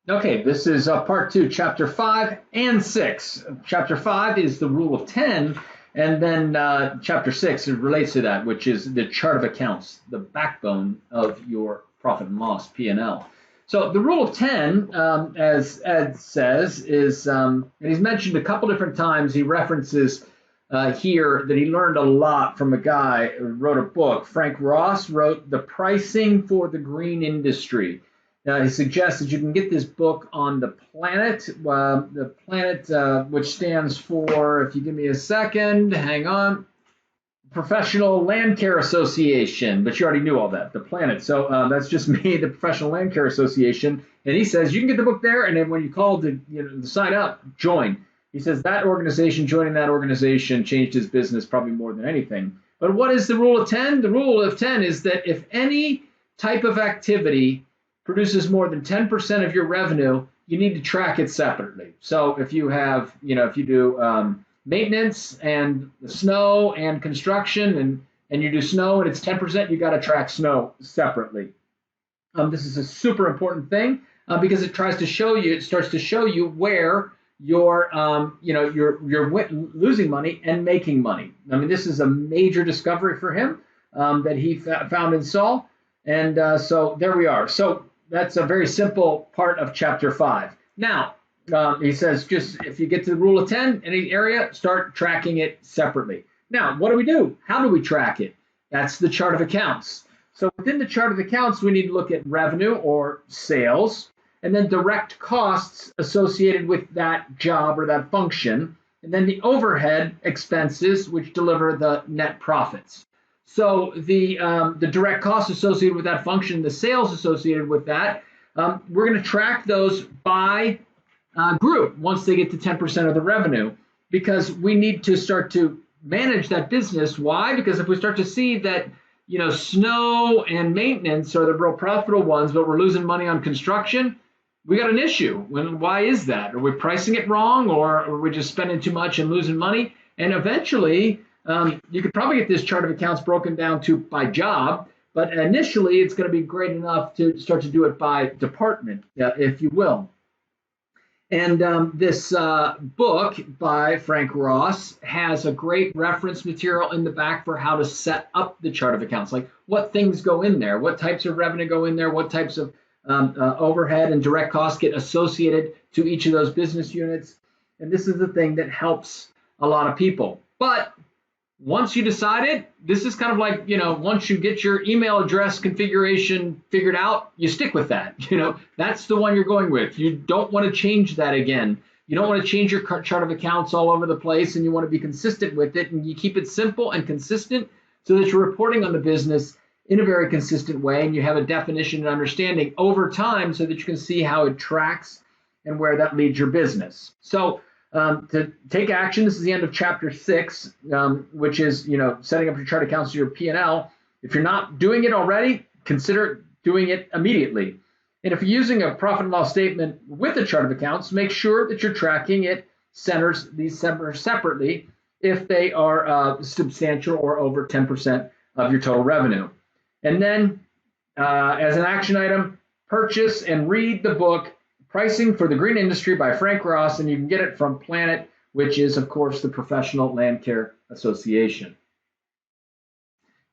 Okay, this is part two, chapter 5 and 6. Chapter 5 is the rule of 10, and then chapter 6 relates to that, which is the chart of accounts, the backbone of your profit and loss, P&L. So the rule of 10, as Ed says, is, and he's mentioned a couple different times, he references here that he learned a lot from a guy who wrote a book. Frank Ross wrote The Pricing for the Green Industry. He suggests that you can get this book on the Planet, which stands for, if you give me a second, hang on, Professional Land Care Association, but you already knew all that, the Planet. So that's just me, the Professional Land Care Association. And he says you can get the book there, and then when you call to sign up, join. He says that organization, joining that organization, changed his business probably more than anything. But what is the rule of 10? The rule of 10 is that if any type of activity produces more than 10% of your revenue, you need to track it separately. So if you have, if you do maintenance and snow and construction and you do snow and it's 10%, you got to track snow separately. This is a super important thing because it starts to show you where you're losing money and making money. I mean, this is a major discovery for him that he found and saw. And so there we are. So that's a very simple part of chapter 5. Now, he says, just if you get to the rule of 10 in any area, start tracking it separately. Now, what do we do? How do we track it? That's the chart of accounts. So within the chart of accounts, we need to look at revenue or sales, and then direct costs associated with that job or that function, and then the overhead expenses, which deliver the net profits. So the direct costs associated with that function, the sales associated with that, we're going to track those by group once they get to 10% of the revenue, because we need to start to manage that business. Why? Because if we start to see that snow and maintenance are the real profitable ones, but we're losing money on construction, we got an issue. Why is that? Are we pricing it wrong, or are we just spending too much and losing money? And eventually, you could probably get this chart of accounts broken down to by job, but initially it's going to be great enough to start to do it by department, if you will. And this book by Frank Ross has a great reference material in the back for how to set up the chart of accounts, like what things go in there, what types of revenue go in there, what types of overhead and direct costs get associated to each of those business units. And this is the thing that helps a lot of people. But once you decide it, this is kind of like, once you get your email address configuration figured out, you stick with that. That's the one you're going with. You don't want to change that again. You don't want to change your chart of accounts all over the place, and you want to be consistent with it. And you keep it simple and consistent so that you're reporting on the business in a very consistent way, and you have a definition and understanding over time so that you can see how it tracks and where that leads your business. So to take action, this is the end of chapter 6, which is, setting up your chart accounts to your P&L. If you're not doing it already, consider doing it immediately. And if you're using a profit and loss statement with a chart of accounts, make sure that you're tracking it these separately if they are substantial or over 10% of your total revenue. And then as an action item, purchase and read the book Pricing for the Green Industry by Frank Ross, and you can get it from Planet, which is, of course, the Professional Land Care Association.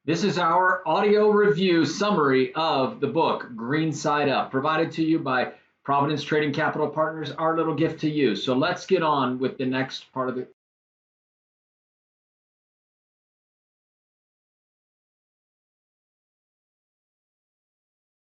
This is our audio review summary of the book Green Side Up, provided to you by Providence Trading Capital Partners, our little gift to you. So let's get on with the next part of the